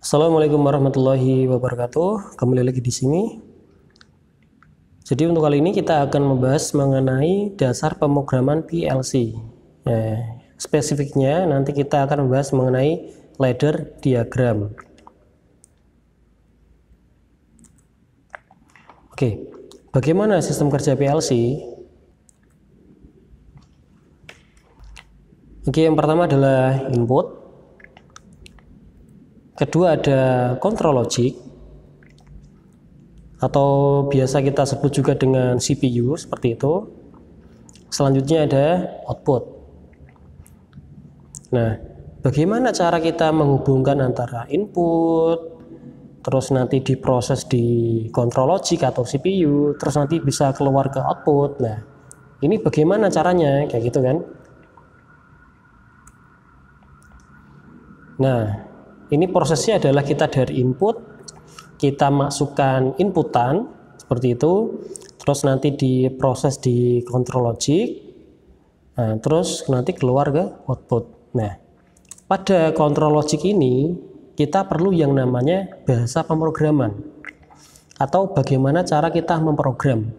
Assalamualaikum warahmatullahi wabarakatuh. Kembali lagi di sini. Jadi untuk kali ini kita akan membahas mengenai dasar pemrograman PLC. Spesifiknya nanti kita akan membahas mengenai ladder diagram. Oke, bagaimana sistem kerja PLC? Oke, yang pertama adalah input. Kedua ada control logic, atau biasa kita sebut juga dengan CPU seperti itu. Selanjutnya ada output. Nah, bagaimana cara kita menghubungkan antara input, terus nanti diproses di control logic atau CPU, terus nanti bisa keluar ke output. Nah, ini bagaimana caranya, kayak gitu kan? Nah, ini prosesnya adalah kita dari input, kita masukkan inputan seperti itu, terus nanti diproses di control logic, nah, terus nanti keluar ke output. Nah, pada control logic ini kita perlu yang namanya bahasa pemrograman, atau bagaimana cara kita memprogram,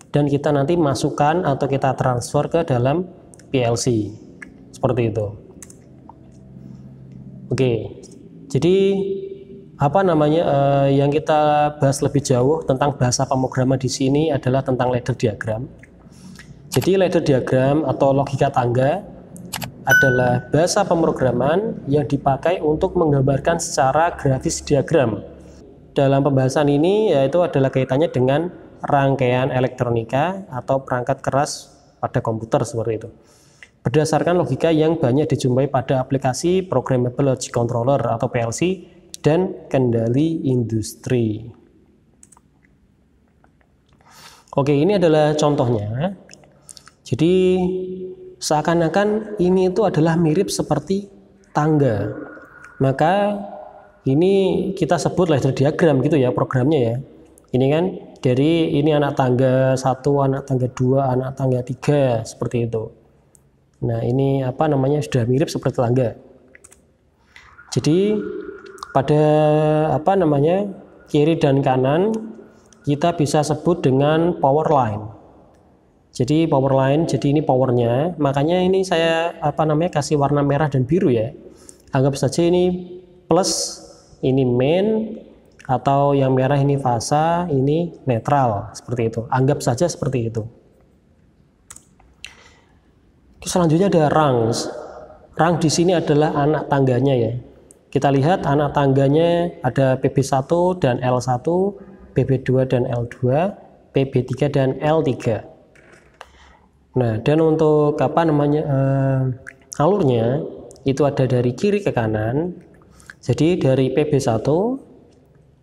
dan kita nanti masukkan atau kita transfer ke dalam PLC seperti itu. Oke. Jadi yang kita bahas lebih jauh tentang bahasa pemrograman di sini adalah tentang ladder diagram. Jadi ladder diagram atau logika tangga adalah bahasa pemrograman yang dipakai untuk menggambarkan secara grafis diagram. Dalam pembahasan ini yaitu adalah kaitannya dengan rangkaian elektronika atau perangkat keras pada komputer seperti itu. Berdasarkan logika yang banyak dijumpai pada aplikasi Programmable Logic Controller atau PLC dan kendali industri. Oke, ini adalah contohnya. Jadi seakan-akan ini itu adalah mirip seperti tangga. Maka ini kita sebut ladder diagram gitu ya programnya ya. Ini kan dari ini anak tangga 1, anak tangga 2, anak tangga 3 seperti itu. Nah, ini sudah mirip seperti tangga. Jadi pada kiri dan kanan kita bisa sebut dengan power line. Jadi power line, jadi ini powernya. Makanya ini saya kasih warna merah dan biru ya. Anggap saja ini plus, ini main, atau yang merah ini fasa, ini netral seperti itu. Anggap saja seperti itu. Selanjutnya ada rungs. Rung di sini adalah anak tangganya ya. Kita lihat anak tangganya ada PB1 dan L1, PB2 dan L2, PB3 dan L3. Nah, dan untuk alurnya itu ada dari kiri ke kanan. Jadi dari PB1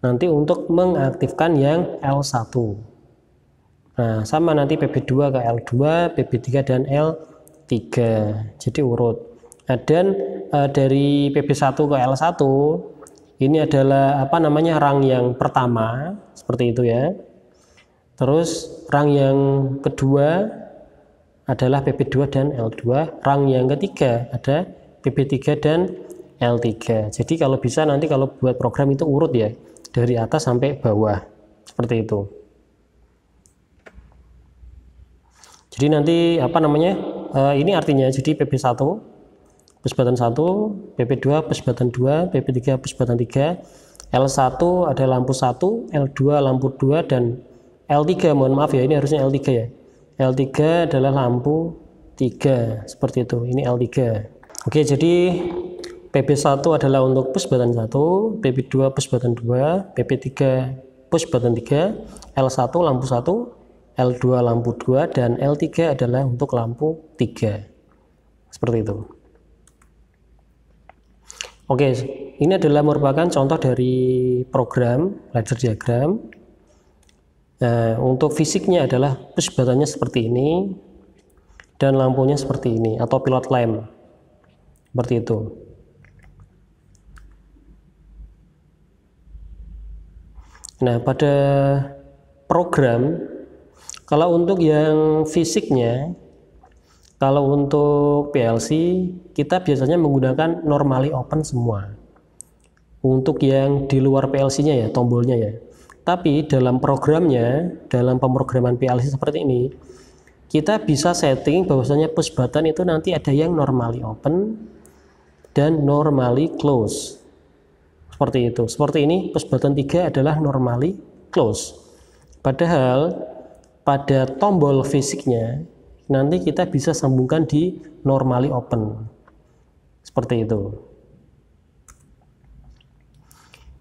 nanti untuk mengaktifkan yang L1. Nah, sama nanti PB2 ke L2, PB3 dan L3. Jadi urut. Nah, dan dari PB1 ke L1 ini adalah rang yang pertama seperti itu ya. Terus rang yang kedua adalah PB2 dan L2, rang yang ketiga ada PB3 dan L3. Jadi kalau bisa nanti kalau buat program itu urut ya, dari atas sampai bawah seperti itu. Jadi nanti ini artinya jadi PB1 plus button 1, PP2 plus button 2, PP3 plus button 3, L1 ada lampu 1, L2 lampu 2, dan L3, mohon maaf ya, ini harusnya L3 ya. L3 adalah lampu 3, seperti itu, ini L3. Oke, jadi PP1 adalah untuk push button 1, PP2 push button 2, PP3 push button 3, L1 lampu 1, L2 lampu 2, dan L3 adalah untuk lampu 3. Seperti itu. Oke, ini adalah merupakan contoh dari program ladder diagram. Nah, untuk fisiknya adalah push buttonnya seperti ini dan lampunya seperti ini atau pilot lamp. Seperti itu. Nah, pada program kalau untuk yang fisiknya, kalau untuk PLC kita biasanya menggunakan normally open semua. untuk yang di luar PLC-nya ya, tombolnya ya. Tapi dalam programnya, dalam pemrograman PLC seperti ini, kita bisa setting bahwasanya push button itu nanti ada yang normally open dan normally close. Seperti itu. Seperti ini, push button 3 adalah normally close. Padahal pada tombol fisiknya nanti kita bisa sambungkan di normally open. Seperti itu.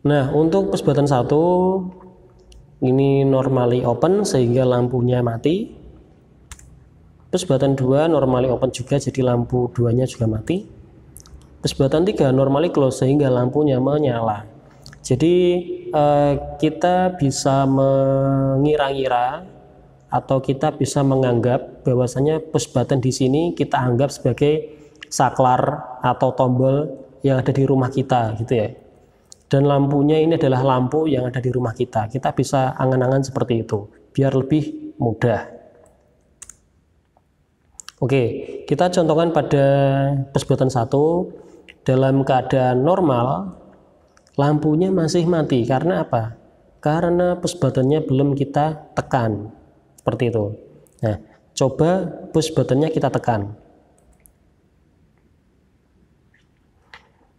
Nah, untuk push button 1 ini normally open sehingga lampunya mati. Push button 2 normally open juga, jadi lampu 2-nya juga mati. Push button 3 normally close sehingga lampunya menyala. Jadi kita bisa mengira-ngira atau kita bisa menganggap bahwasanya push button di sini kita anggap sebagai saklar atau tombol yang ada di rumah kita gitu ya. Dan lampunya ini adalah lampu yang ada di rumah kita. Kita bisa angan-angan seperti itu, biar lebih mudah. Oke, kita contohkan pada push button 1 dalam keadaan normal, lampunya masih mati. Karena apa? Karena push buttonnya belum kita tekan. Seperti itu. Nah, coba push buttonnya kita tekan.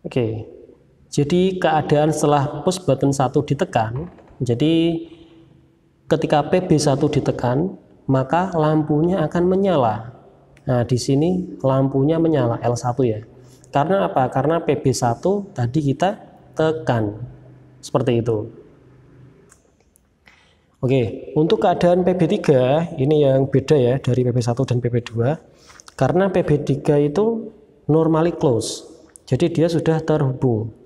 Oke. Jadi keadaan setelah push button 1 ditekan, jadi ketika PB1 ditekan, maka lampunya akan menyala. Nah, di sini lampunya menyala L1 ya. Karena apa? Karena PB1 tadi kita tekan. Seperti itu. Oke, untuk keadaan PB3 ini yang beda ya dari PB1 dan PB2. Karena PB3 itu normally close. Jadi dia sudah terhubung.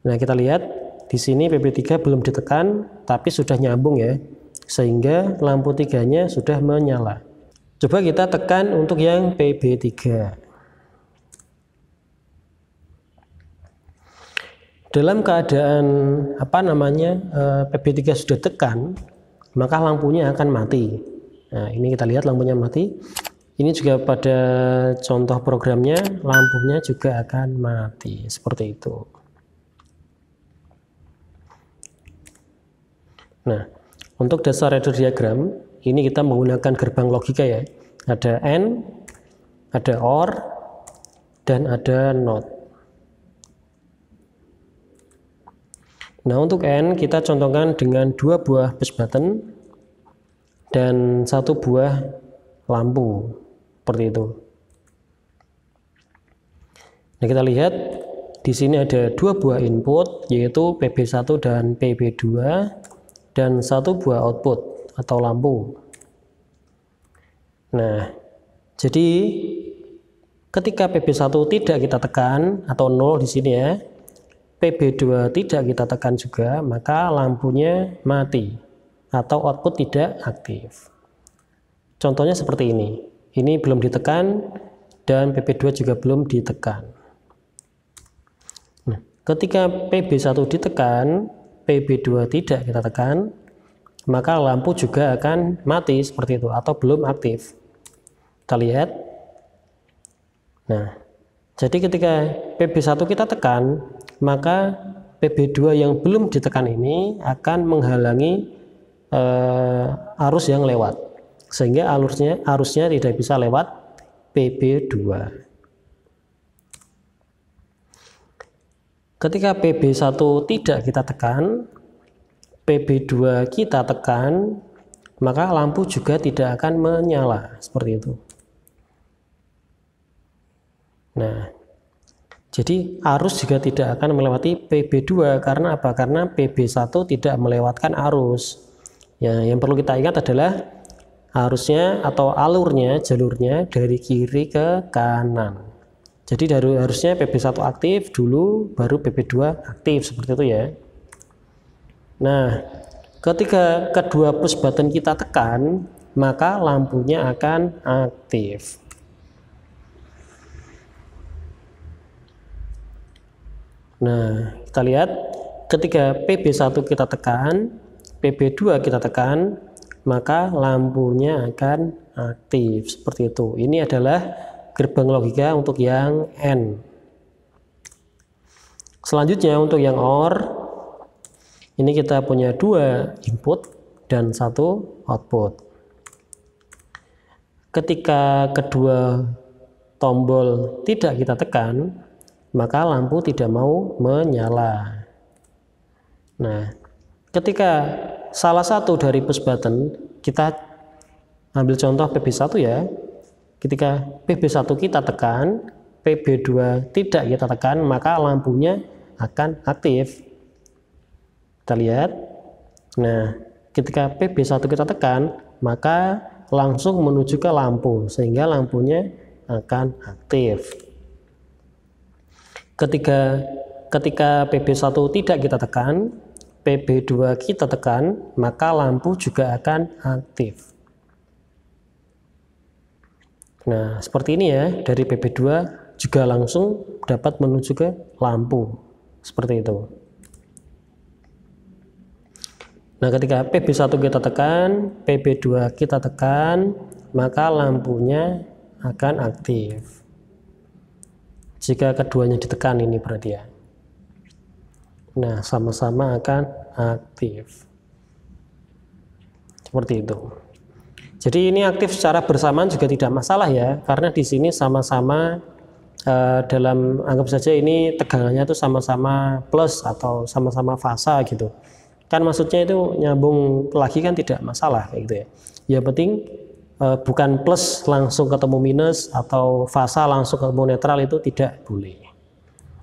Nah, kita lihat di sini PB3 belum ditekan tapi sudah nyambung ya. Sehingga lampu 3-nya sudah menyala. Coba kita tekan untuk yang PB3. Dalam keadaan PB3 sudah tekan, maka lampunya akan mati. Nah, ini kita lihat lampunya mati. Ini juga pada contoh programnya lampunya juga akan mati seperti itu. Nah, untuk dasar radar diagram ini kita menggunakan gerbang logika ya. Ada AND, ada OR, dan ada NOT. Nah, untuk AND kita contohkan dengan 2 buah push button dan 1 buah lampu seperti itu. Nah, kita lihat di sini ada 2 buah input yaitu PB1 dan PB2 dan 1 buah output atau lampu. Nah, jadi ketika PB1 tidak kita tekan atau 0 di sini ya, PB2 tidak kita tekan juga, maka lampunya mati atau output tidak aktif. Contohnya seperti ini. Ini belum ditekan dan PB2 juga belum ditekan. Nah, ketika PB1 ditekan, PB2 tidak kita tekan, maka lampu juga akan mati seperti itu atau belum aktif. Kita lihat. Nah, jadi ketika PB1 kita tekan, maka PB2 yang belum ditekan ini akan menghalangi arus yang lewat, sehingga arusnya tidak bisa lewat PB2. Ketika PB1 tidak kita tekan, PB2 kita tekan, maka lampu juga tidak akan menyala seperti itu. Nah, jadi arus juga tidak akan melewati PB2 karena apa? Karena PB1 tidak melewatkan arus. Ya, yang perlu kita ingat adalah arusnya atau alurnya, jalurnya dari kiri ke kanan. Jadi harusnya PB1 aktif dulu, baru PB2 aktif seperti itu ya. Nah, ketika kedua push button kita tekan, maka lampunya akan aktif. Nah, kita lihat ketika PB1 kita tekan, PB2 kita tekan, maka lampunya akan aktif seperti itu. Ini adalah gerbang logika untuk yang N. Selanjutnya untuk yang OR, ini kita punya 2 input dan 1 output. Ketika kedua tombol tidak kita tekan, maka lampu tidak mau menyala. Nah, ketika salah satu dari push button, kita ambil contoh PB1 ya, ketika PB1 kita tekan, PB2 tidak kita tekan, maka lampunya akan aktif. Kita lihat. Nah, ketika PB1 kita tekan, maka langsung menuju ke lampu, sehingga lampunya akan aktif. Ketika PB1 tidak kita tekan, PB2 kita tekan, maka lampu juga akan aktif. Nah, seperti ini ya, dari PB2 juga langsung dapat menuju ke lampu. Seperti itu. Nah, ketika PB1 kita tekan, PB2 kita tekan, maka lampunya akan aktif. Jika keduanya ditekan ini berarti ya. Nah, sama-sama akan aktif. Seperti itu. Jadi ini aktif secara bersamaan juga tidak masalah ya, karena di sini sama-sama dalam, anggap saja ini tegangannya itu sama-sama plus atau sama-sama fasa gitu. Kan maksudnya itu nyambung lagi kan tidak masalah kayak gitu ya. Yang penting bukan plus langsung ketemu minus atau fasa langsung ketemu netral, itu tidak boleh.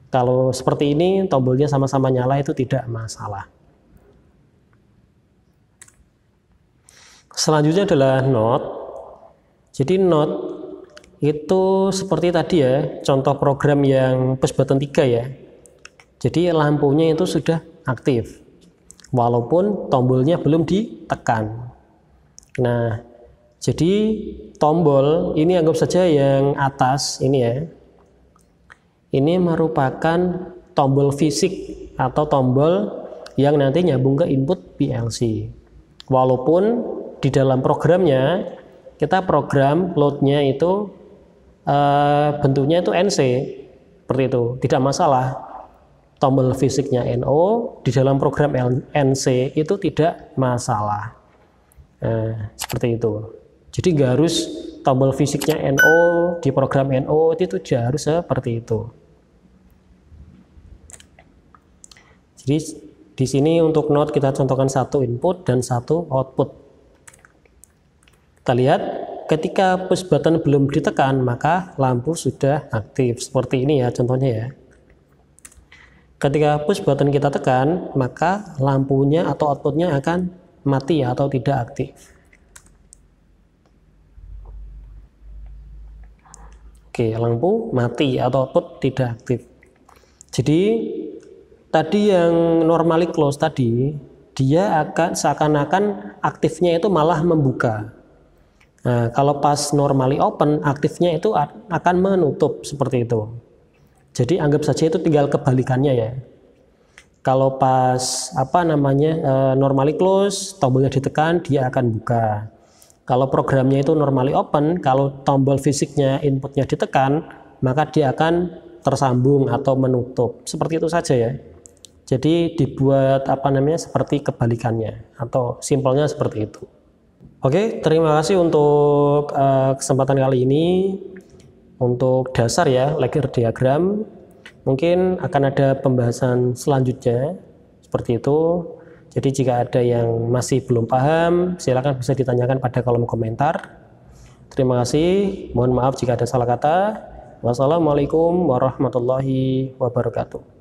Kalau seperti ini tombolnya sama-sama nyala itu tidak masalah. Selanjutnya adalah NOT. Jadi NOT itu seperti tadi ya, contoh program yang push button 3 ya. Jadi lampunya itu sudah aktif walaupun tombolnya belum ditekan. Nah, jadi tombol ini anggap saja yang atas ini ya. Ini merupakan tombol fisik atau tombol yang nanti nyambung ke input PLC. Walaupun di dalam programnya kita program loadnya itu bentuknya itu NC, seperti itu, tidak masalah. Tombol fisiknya NO, di dalam program NC itu tidak masalah. Seperti itu. Jadi nggak harus tombol fisiknya NO di program NO, itu tidak harus seperti itu. Jadi di sini untuk NOT kita contohkan 1 input dan 1 output. Kita lihat ketika push button belum ditekan, maka lampu sudah aktif. Seperti ini ya contohnya ya. Ketika push button kita tekan, maka lampunya atau outputnya akan mati atau tidak aktif. Oke, lampu mati atau output tidak aktif. Jadi tadi yang normally close tadi, dia akan seakan-akan aktifnya itu malah membuka. Nah, kalau pas normally open, aktifnya itu akan menutup seperti itu. Jadi anggap saja itu tinggal kebalikannya ya. Kalau pas normally close, tombolnya ditekan, dia akan buka. Kalau programnya itu normally open, kalau tombol fisiknya inputnya ditekan, maka dia akan tersambung atau menutup. Seperti itu saja ya. Jadi dibuat seperti kebalikannya atau simpelnya seperti itu. Oke, terima kasih untuk kesempatan kali ini. Untuk dasar ya, Laguerre diagram. Mungkin akan ada pembahasan selanjutnya seperti itu. Jadi jika ada yang masih belum paham, silakan bisa ditanyakan pada kolom komentar. Terima kasih. Mohon maaf jika ada salah kata. Wassalamualaikum warahmatullahi wabarakatuh.